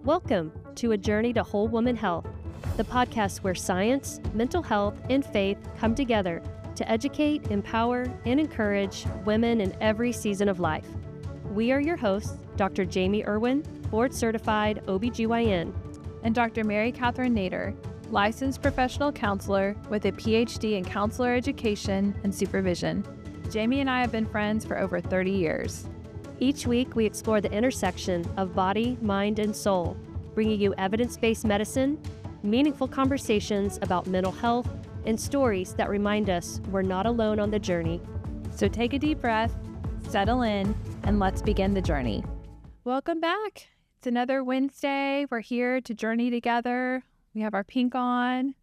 Welcome to A Journey to Whole Woman Health, the podcast where science, mental health, and faith come together to educate, empower, and encourage women in every season of life. We are your hosts, Dr. Jamie Irwin, board-certified OBGYN, and Dr. Mary Catherine Nader, licensed professional counselor with a PhD in counselor education and supervision. Jamie and I have been friends for over 30 years. Each week, we explore the intersection of body, mind, and soul, bringing you evidence-based medicine, meaningful conversations about mental health, and stories that remind us we're not alone on the journey. So take a deep breath, settle in, and let's begin the journey. Welcome back. It's another Wednesday. We're here to journey together. We have our pink on,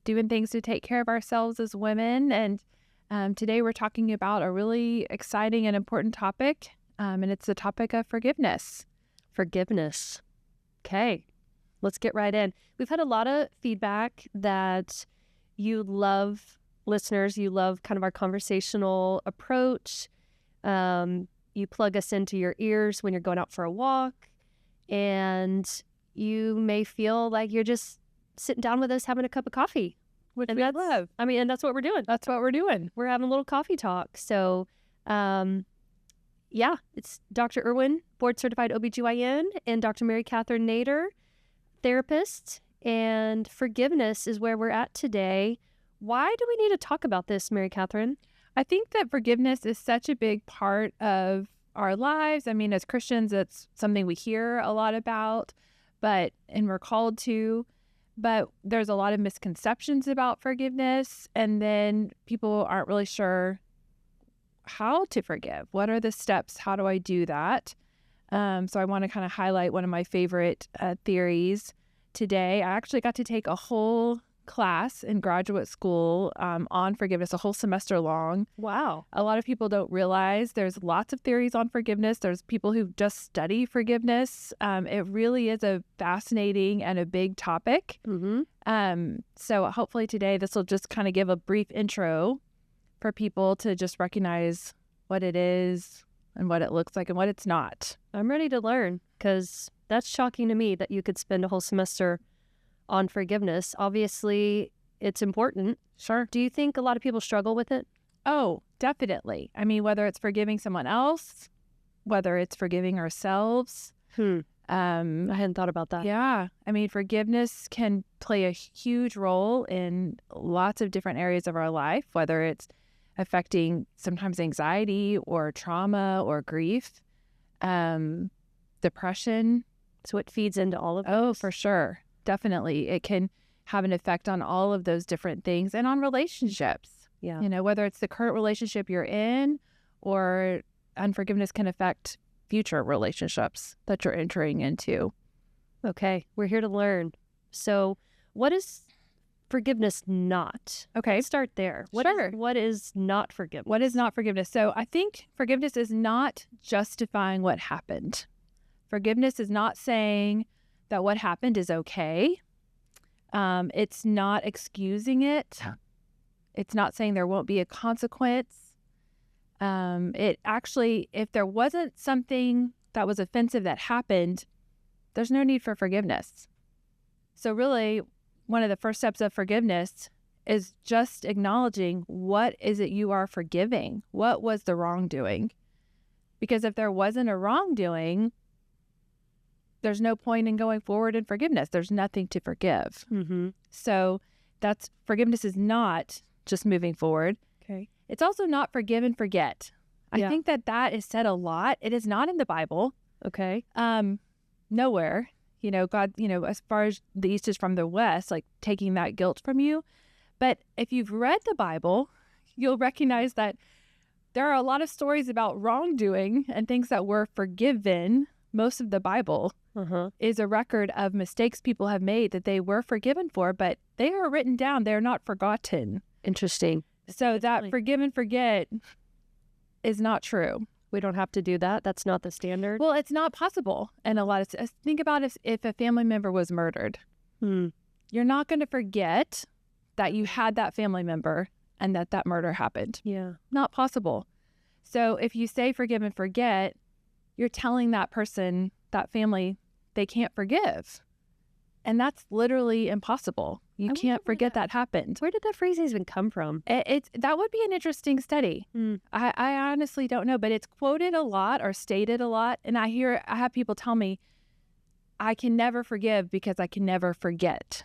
doing things to take care of ourselves as women. And today we're talking about a really exciting and important topic, and it's the topic of forgiveness. Forgiveness. Okay, let's get right in. We've had a lot of feedback that you love, listeners, you love kind of our conversational approach. You plug us into your ears when you're going out for a walk, and you may feel like you're just sitting down with us having a cup of coffee. Which we love. I mean, and that's what we're doing. That's what we're doing. We're having a little coffee talk. So, it's Dr. Irwin, board-certified OBGYN, and Dr. Mary Catherine Nader, therapist, and forgiveness is where we're at today. Why do we need to talk about this, Mary Catherine? I think that forgiveness is such a big part of our lives. I mean, as Christians, it's something we hear a lot about, and we're called to. But there's a lot of misconceptions about forgiveness, and then people aren't really sure how to forgive. What are the steps? How do I do that? So I want to kind of highlight one of my favorite theories today. I actually got to take a whole class in graduate school on forgiveness, a whole semester long. Wow. A lot of people don't realize there's lots of theories on forgiveness. There's people who just study forgiveness. It really is a fascinating and a big topic. Mm-hmm. So hopefully today this will just kind of give a brief intro for people to just recognize what it is and what it looks like and what it's not. I'm ready to learn, because that's shocking to me that you could spend a whole semester on forgiveness. Obviously, it's important. Sure. Do you think a lot of people struggle with it? Oh, definitely. I mean, whether it's forgiving someone else, whether it's forgiving ourselves. I hadn't thought about that. Yeah. I mean, forgiveness can play a huge role in lots of different areas of our life, whether it's affecting sometimes anxiety or trauma or grief, depression. So it feeds into all of it? Oh, for sure. Definitely. It can have an effect on all of those different things and on relationships. Yeah. You know, whether it's the current relationship you're in, or unforgiveness can affect future relationships that you're entering into. Okay. We're here to learn. So what is forgiveness not? Okay. Let's start there. Sure. What is not forgiveness? What is not forgiveness? So I think forgiveness is not justifying what happened. Forgiveness is not saying that what happened is okay. It's not excusing it. It's not saying there won't be a consequence. It actually, if there wasn't something that was offensive that happened, there's no need for forgiveness. So really, one of the first steps of forgiveness is just acknowledging, what is it you are forgiving? What was the wrongdoing? Because if there wasn't a wrongdoing, there's no point in going forward in forgiveness. There's nothing to forgive. Mm-hmm. So forgiveness is not just moving forward. Okay. It's also not forgive and forget. I think that is said a lot. It is not in the Bible. Okay. Nowhere. You know, God, as far as the East is from the West, like taking that guilt from you. But if you've read the Bible, you'll recognize that there are a lot of stories about wrongdoing and things that were forgiven. Most of the Bible is a record of mistakes people have made that they were forgiven for, but they are written down. They're not forgotten. Interesting. So that forgive and forget is not true. We don't have to do that. That's not the standard. Well, it's not possible. And think about if a family member was murdered. You're not going to forget that you had that family member and that murder happened. Yeah. Not possible. So if you say forgive and forget, you're telling that person, that family, they can't forgive. And that's literally impossible. You can't forget that happened. Where did that phrase even come from? That would be an interesting study. I honestly don't know, but it's quoted a lot or stated a lot. And I have people tell me, I can never forgive because I can never forget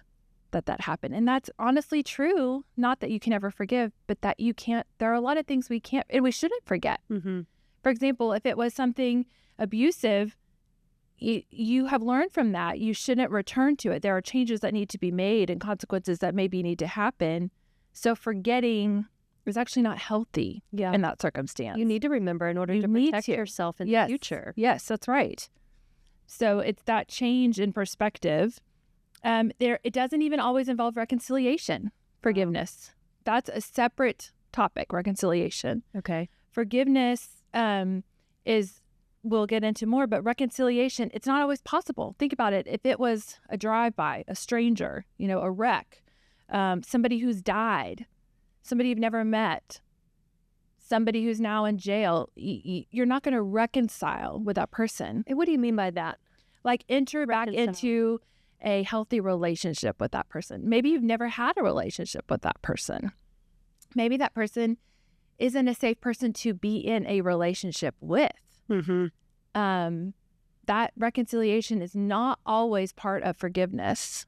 that happened. And that's honestly true. Not that you can never forgive, but that you can't. There are a lot of things we can't and we shouldn't forget. Mm-hmm. For example, if it was something abusive, you have learned from that. You shouldn't return to it. There are changes that need to be made and consequences that maybe need to happen. So forgetting is actually not healthy in that circumstance. You need to remember in order to protect yourself in the future. Yes, that's right. So it's that change in perspective. It doesn't even always involve reconciliation, forgiveness. That's a separate topic, reconciliation. Okay. Forgiveness we'll get into more, but reconciliation, it's not always possible. Think about it. If it was a drive-by, a stranger, a wreck, somebody who's died, somebody you've never met, somebody who's now in jail, you're not going to reconcile with that person. And what do you mean by that? Like enter back into a healthy relationship with that person. Maybe you've never had a relationship with that person. Maybe that person isn't a safe person to be in a relationship with. Mm-hmm. That reconciliation is not always part of forgiveness.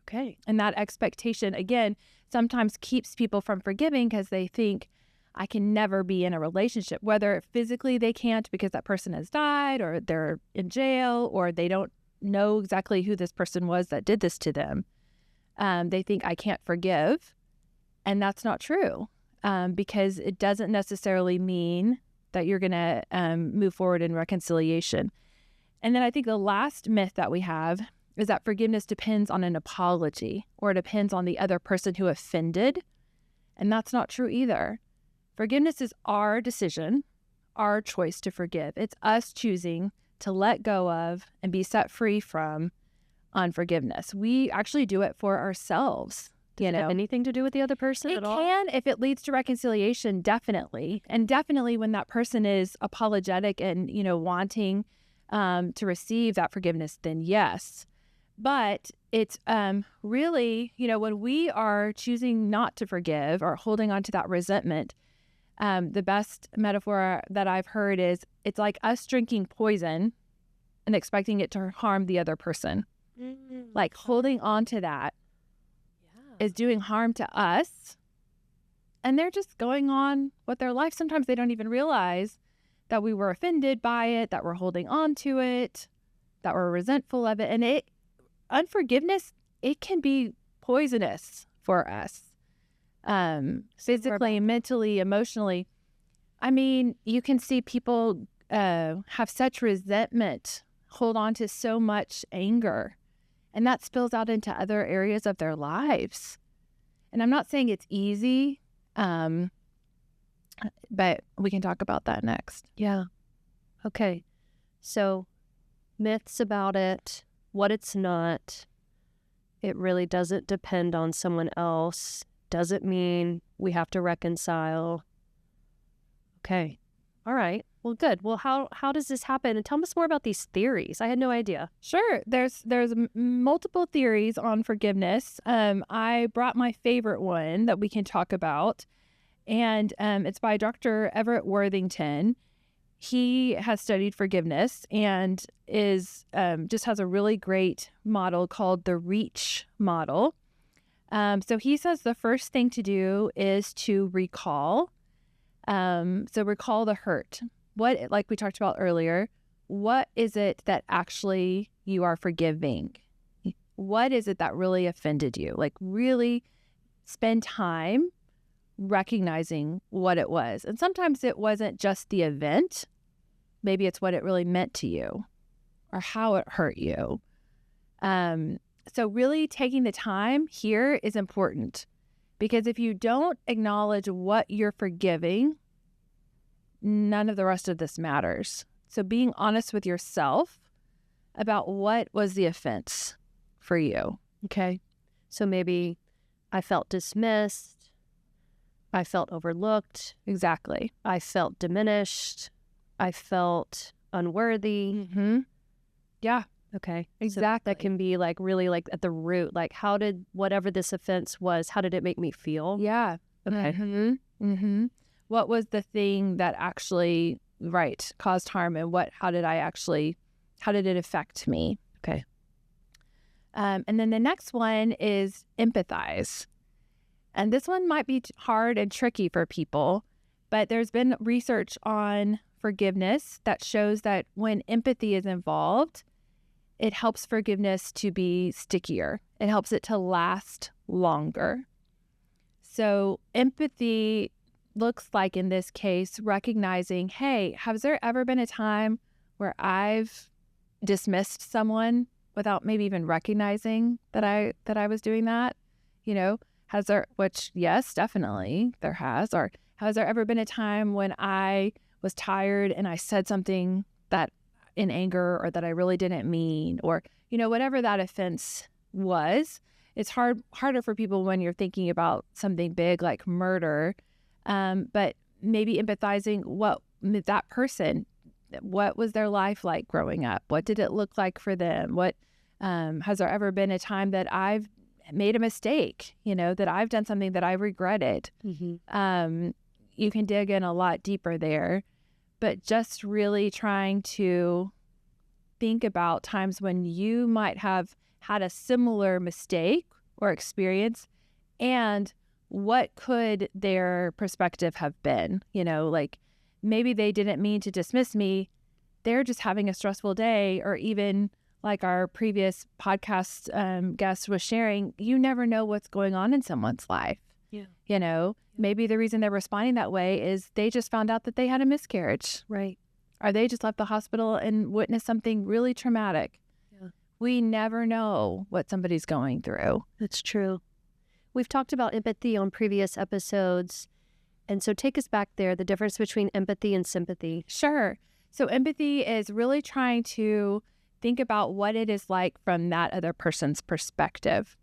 Okay. And that expectation, again, sometimes keeps people from forgiving because they think, I can never be in a relationship, whether physically they can't because that person has died or they're in jail or they don't know exactly who this person was that did this to them. They think, I can't forgive. And that's not true because it doesn't necessarily mean that you're going to move forward in reconciliation. And then I think the last myth that we have is that forgiveness depends on an apology or it depends on the other person who offended. And that's not true either. Forgiveness is our decision, our choice to forgive. It's us choosing to let go of and be set free from unforgiveness. We actually do it for ourselves. Does it have anything to do with the other person at all? It can if it leads to reconciliation, definitely. And definitely when that person is apologetic and, wanting to receive that forgiveness, then yes. But it's really, when we are choosing not to forgive or holding on to that resentment, the best metaphor that I've heard is it's like us drinking poison and expecting it to harm the other person. Like holding on to that is doing harm to us, and they're just going on with their life. Sometimes they don't even realize that we were offended by it, that we're holding on to it, that we're resentful of it. And unforgiveness, it can be poisonous for us, physically, mentally, emotionally. I mean, you can see people have such resentment, hold on to so much anger, and that spills out into other areas of their lives. And I'm not saying it's easy, but we can talk about that next. Yeah. Okay. So myths about it, what it's not. It really doesn't depend on someone else. Doesn't mean we have to reconcile. Okay. All right. Well, good. Well, how does this happen? And tell us more about these theories. I had no idea. Sure. There's multiple theories on forgiveness. I brought my favorite one that we can talk about, and it's by Dr. Everett Worthington. He has studied forgiveness and is just has a really great model called the REACH model. So he says the first thing to do is to recall. So recall the hurt. What, like we talked about earlier, what is it that actually you are forgiving? What is it that really offended you? Like really spend time recognizing what it was. And sometimes it wasn't just the event. Maybe it's what it really meant to you or how it hurt you. So really taking the time here is important, because if you don't acknowledge what you're forgiving, none of the rest of this matters. So being honest with yourself about what was the offense for you. Okay. So maybe I felt dismissed. I felt overlooked. Exactly. I felt diminished. I felt unworthy. Mm-hmm. Yeah. Okay. Exactly. So that can be like really like at the root, like how did whatever this offense was, how did it make me feel? Yeah. Okay. Mm-hmm. What was the thing that actually, caused harm, and how did it affect me? Okay. And then the next one is empathize. And this one might be hard and tricky for people, but there's been research on forgiveness that shows that when empathy is involved, it helps forgiveness to be stickier. It helps it to last longer. So empathy looks like, in this case, recognizing, hey, has there ever been a time where I've dismissed someone without maybe even recognizing that I was doing that? Has there, which, yes, definitely there has. Or has there ever been a time when I was tired and I said something that in anger, or that I really didn't mean, or, whatever that offense was? It's harder for people when you're thinking about something big like murder. But maybe empathizing that person, what was their life like growing up? What did it look like for them? Has there ever been a time that I've made a mistake, that I've done something that I regretted? Mm-hmm. You can dig in a lot deeper there, but just really trying to think about times when you might have had a similar mistake or experience, and what could their perspective have been? Like maybe they didn't mean to dismiss me. They're just having a stressful day, or even like our previous podcast guest was sharing, you never know what's going on in someone's life. Yeah. Maybe the reason they're responding that way is they just found out that they had a miscarriage. Right. Or they just left the hospital and witnessed something really traumatic. Yeah. We never know what somebody's going through. That's true. We've talked about empathy on previous episodes. And so take us back there, the difference between empathy and sympathy. Sure. So empathy is really trying to think about what it is like from that other person's perspective.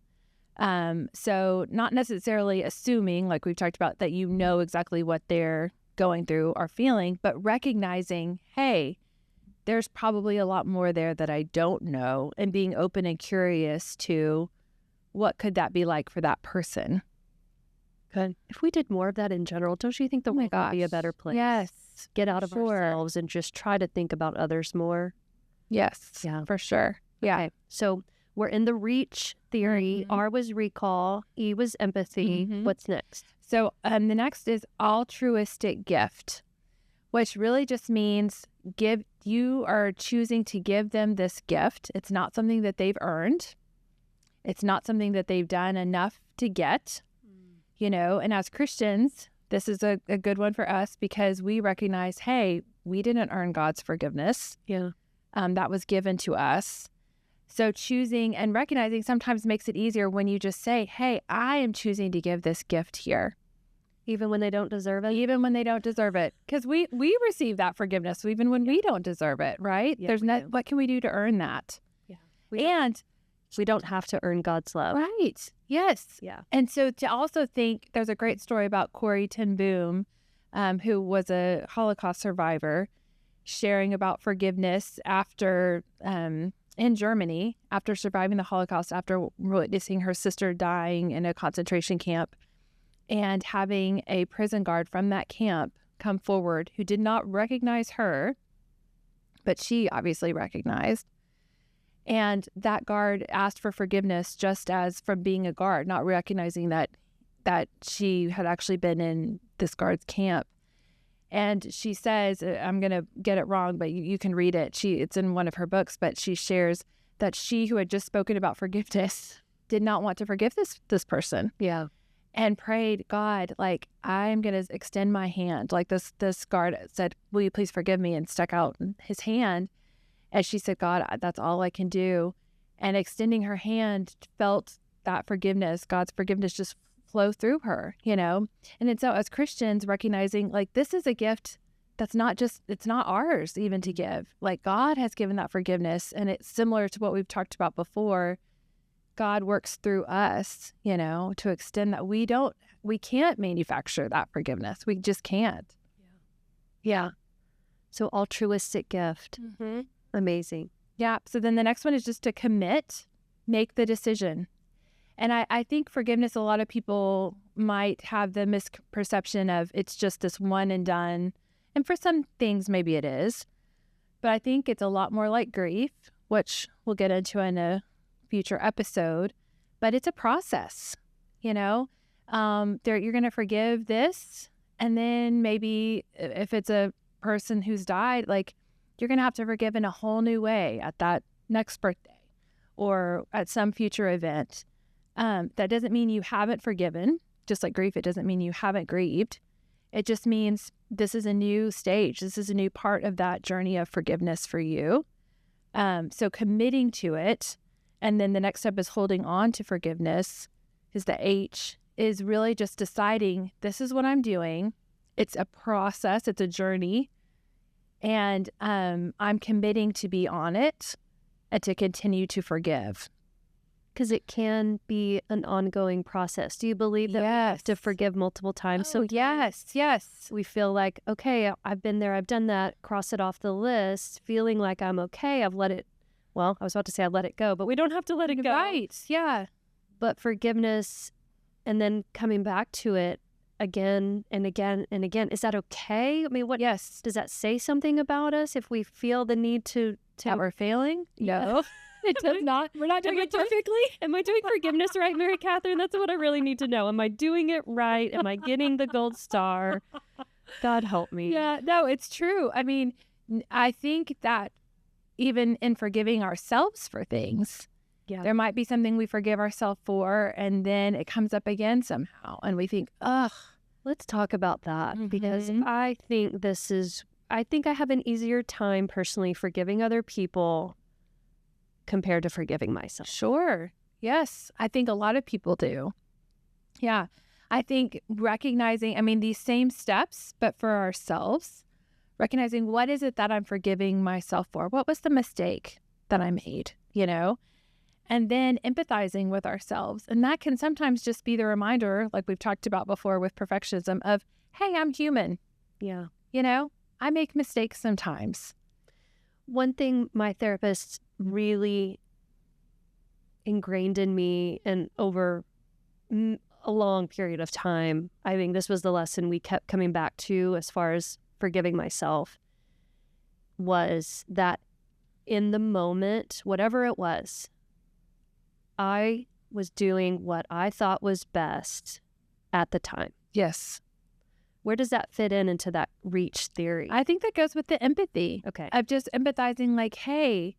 So not necessarily assuming, like we've talked about, that exactly what they're going through or feeling, but recognizing, hey, there's probably a lot more there that I don't know, and being open and curious to what could that be like for that person. Good. If we did more of that in general, don't you think the world would be a better place? Yes. Get out of ourselves and just try to think about others more. Yes. Yeah. For sure. Yeah. Okay. So we're in the reach theory. Mm-hmm. R was recall. E was empathy. Mm-hmm. What's next? So the next is altruistic gift, which really just means you are choosing to give them this gift. It's not something that they've earned. It's not something that they've done enough to get, and as Christians, this is a good one for us because we recognize, hey, we didn't earn God's forgiveness. Yeah. That was given to us. So choosing and recognizing sometimes makes it easier when you just say, hey, I am choosing to give this gift here. Even when they don't deserve it? Even when they don't deserve it. Because we receive that forgiveness even when we don't deserve it, right? Yeah, what can we do to earn that? Yeah. We don't have to earn God's love. Right. Yes. Yeah. And so to also think, there's a great story about Corrie ten Boom, who was a Holocaust survivor, sharing about forgiveness after in Germany, after surviving the Holocaust, after witnessing her sister dying in a concentration camp, and having a prison guard from that camp come forward who did not recognize her, but she obviously recognized. And that guard asked for forgiveness just as from being a guard, not recognizing that she had actually been in this guard's camp. And she says, I'm going to get it wrong, but you can read it. It's in one of her books, but she shares that she, who had just spoken about forgiveness, did not want to forgive this person. Yeah. And prayed, God, like, I'm going to extend my hand. Like this guard said, will you please forgive me? And stuck out his hand. And she said, God, that's all I can do. And extending her hand, felt that forgiveness, God's forgiveness, just flow through her, And then so as Christians, recognizing like this is a gift that's it's not ours even to give. Like God has given that forgiveness, and it's similar to what we've talked about before. God works through us, to extend that. We can't manufacture that forgiveness. We just can't. Yeah. So altruistic gift. Mm-hmm. Amazing. Yeah. So then the next one is just to commit, make the decision. And I think forgiveness, a lot of people might have the misperception of it's just this one and done. And for some things, maybe it is. But I think it's a lot more like grief, which we'll get into in a future episode. But it's a process, you know. You're going to forgive this. And then maybe if it's a person who's died, like you're going to have to forgive in a whole new way at that next birthday or at some future event. That doesn't mean you haven't forgiven. Just like grief, it doesn't mean you haven't grieved. It just means this is a new stage. This is a new part of that journey of forgiveness for you. So committing to it. And then the next step is holding on to forgiveness, is the H, is really just deciding this is what I'm doing. It's a process. It's a journey. And I'm committing to be on it and to continue to forgive. Because it can be an ongoing process. Do you believe that we have to forgive multiple times? So yes. We feel like, okay, I've been there, I've done that, cross it off the list, feeling like I'm okay. I've let it, well, I was about to say I've let it go, but we don't have to let it go. Right, yeah. But forgiveness and then coming back to it again and again and again, is that okay? I mean, Yes. Does that say something about us if we feel the need to That we're failing? No. It does not. We're not doing it perfectly. Am I doing forgiveness right, Mary Catherine? That's what I really need to know. Am I doing it right? Am I getting the gold star? God help me. Yeah, no, it's true. I mean, I think that even in forgiving ourselves for things, there might be something we forgive ourselves for, and then it comes up again somehow, and we think, ugh. Let's talk about that because I think I have an easier time personally forgiving other people compared to forgiving myself. Sure. Yes. I think a lot of people do. Yeah. I think recognizing, these same steps, but for ourselves, recognizing what is it that I'm forgiving myself for? What was the mistake that I made, And then empathizing with ourselves. And that can sometimes just be the reminder, like we've talked about before with perfectionism, of, hey, I'm human. Yeah. I make mistakes sometimes. One thing my therapist really ingrained in me and over a long period of time, I think this was the lesson we kept coming back to as far as forgiving myself, was that in the moment, whatever it was, I was doing what I thought was best at the time. Yes. Where does that fit into that reach theory? I think that goes with the empathy. Okay. Of just empathizing like, hey,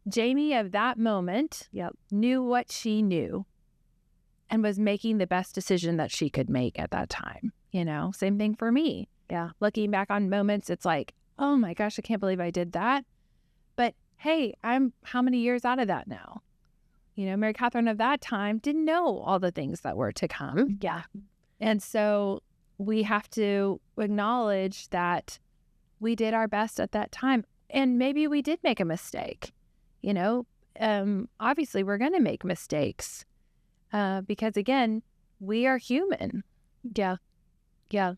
Jamie of that moment knew what she knew and was making the best decision that she could make at that time. Same thing for me. Yeah. Looking back on moments, it's like, oh my gosh, I can't believe I did that. But hey, I'm how many years out of that now? Mary Catherine of that time didn't know all the things that were to come. Yeah. And so we have to acknowledge that we did our best at that time. And maybe we did make a mistake. Obviously we're going to make mistakes because, again, we are human. Yeah. Yeah.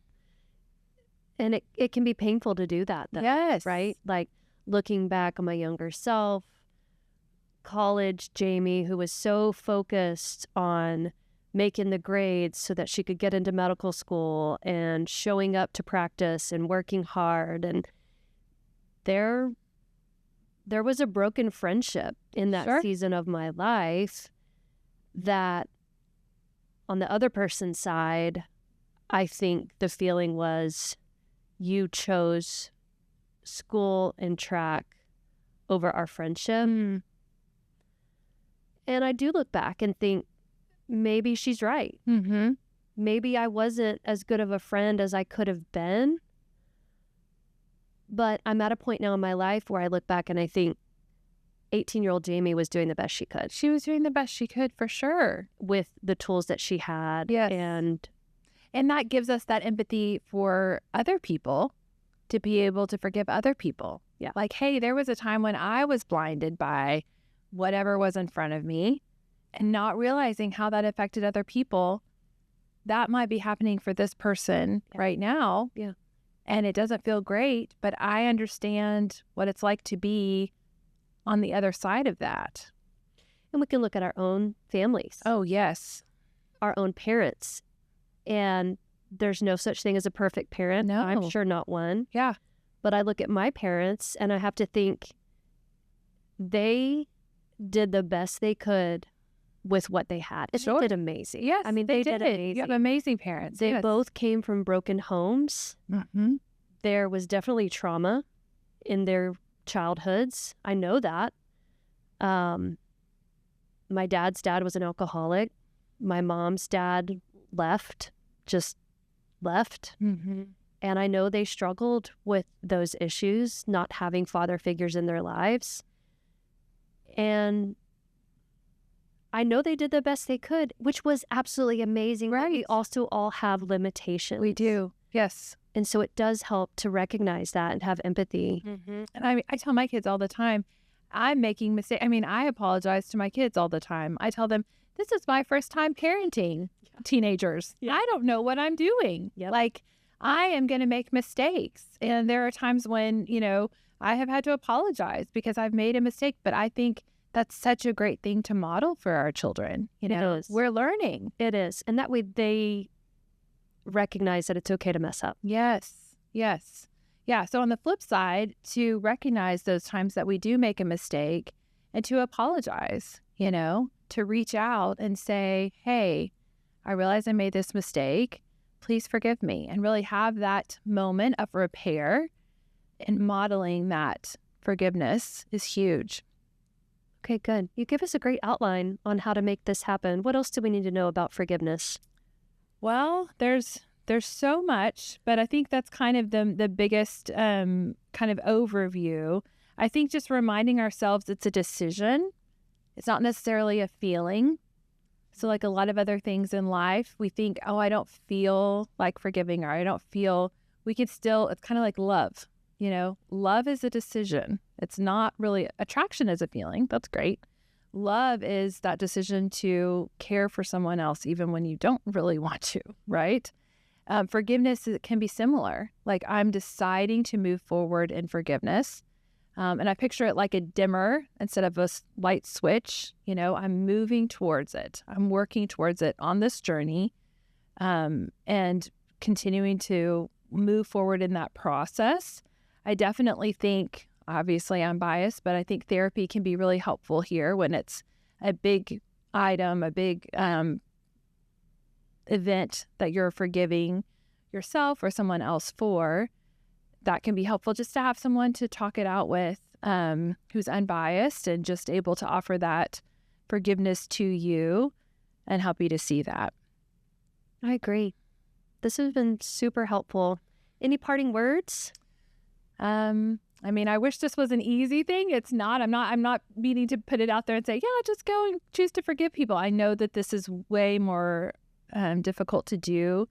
And it can be painful to do that, though. Yes. Right? Like looking back on my younger self, college Jamie, who was so focused on making the grades so that she could get into medical school and showing up to practice and working hard. And there was a broken friendship in that season of my life that on the other person's side, I think the feeling was you chose school and track over our friendship. And I do look back and think, maybe she's right. Mm-hmm. Maybe I wasn't as good of a friend as I could have been. But I'm at a point now in my life where I look back and I think 18-year-old Jamie was doing the best she could. She was doing the best she could, for sure. With the tools that she had. Yes. And that gives us that empathy for other people to be able to forgive other people. Yeah. Like, hey, there was a time when I was blinded by whatever was in front of me and not realizing how that affected other people. That might be happening for this person right now. Yeah. And it doesn't feel great, but I understand what it's like to be on the other side of that. And we can look at our own families, Oh, yes. our own parents. And there's no such thing as a perfect parent. No. I'm sure not one. Yeah. But I look at my parents and I have to think they did the best they could with what they had. And Sure. they did amazing. Yes, I mean, they did amazing. You have amazing parents. They Yes. both came from broken homes. Mm-hmm. There was definitely trauma in their childhoods. I know that. My dad's dad was an alcoholic. My mom's dad just left. Mm-hmm. And I know they struggled with those issues, not having father figures in their lives. And I know they did the best they could, which was absolutely amazing. But we Right. also all have limitations. We do. Yes. And so it does help to recognize that and have empathy. Mm-hmm. And I tell my kids all the time, I'm making mistakes. I mean, I apologize to my kids all the time. I tell them, this is my first time parenting teenagers. Yeah. I don't know what I'm doing. Yep. Like, I am going to make mistakes. And there are times when, I have had to apologize because I've made a mistake. But I think that's such a great thing to model for our children. It is. We're learning. It is. And that way they recognize that it's okay to mess up. Yes. Yes. Yeah. So on the flip side, to recognize those times that we do make a mistake and to apologize, to reach out and say, hey, I realize I made this mistake. Please forgive me. And really have that moment of repair, and modeling that forgiveness is huge. Okay, good. You give us a great outline on how to make this happen. What else do we need to know about forgiveness? Well, there's so much, but I think that's kind of the biggest kind of overview. I think just reminding ourselves it's a decision. It's not necessarily a feeling. So like a lot of other things in life, we think, oh, I don't feel like forgiving, or I don't feel, it's kind of like love. Love is a decision. It's not really, attraction is a feeling. That's great. Love is that decision to care for someone else, even when you don't really want to, right? Forgiveness can be similar. Like, I'm deciding to move forward in forgiveness. And I picture it like a dimmer instead of a light switch. I'm moving towards it. I'm working towards it on this journey, and continuing to move forward in that process. I definitely think, obviously I'm biased, but I think therapy can be really helpful here when it's a big item, a big event that you're forgiving yourself or someone else for. That can be helpful just to have someone to talk it out with, who's unbiased and just able to offer that forgiveness to you and help you to see that. I agree. This has been super helpful. Any parting words? I wish this was an easy thing. It's not. I'm not meaning to put it out there and say, yeah, just go and choose to forgive people. I know that this is way more difficult to do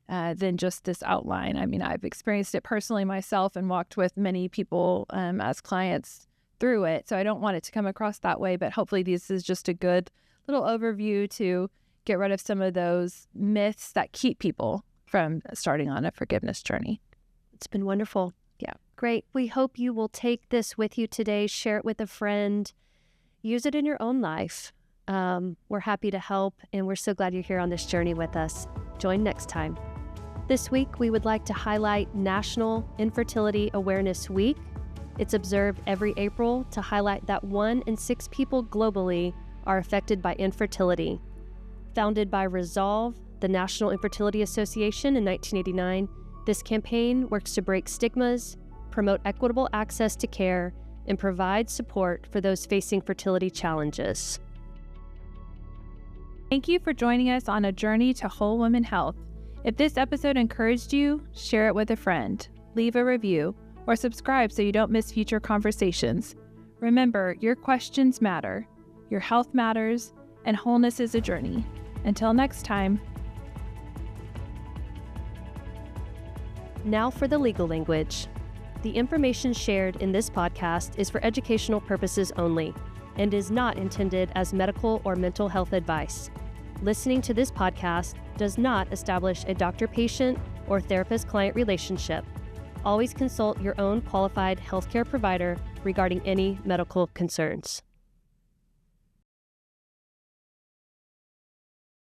than just this outline. I've experienced it personally myself and walked with many people as clients through it. So I don't want it to come across that way, but hopefully this is just a good little overview to get rid of some of those myths that keep people from starting on a forgiveness journey. It's been wonderful. Yeah. Great. We hope you will take this with you today, share it with a friend, use it in your own life. We're happy to help, and we're so glad you're here on this journey with us. Join next time. This week, we would like to highlight National Infertility Awareness Week. It's observed every April to highlight that 1 in 6 people globally are affected by infertility. Founded by Resolve, the National Infertility Association, in 1989, this campaign works to break stigmas, promote equitable access to care, and provide support for those facing fertility challenges. Thank you for joining us on a journey to whole woman health. If this episode encouraged you, share it with a friend, leave a review, or subscribe so you don't miss future conversations. Remember, your questions matter, your health matters, and wholeness is a journey. Until next time. Now for the legal language. The information shared in this podcast is for educational purposes only and is not intended as medical or mental health advice. Listening to this podcast does not establish a doctor-patient or therapist-client relationship. Always consult your own qualified healthcare provider regarding any medical concerns.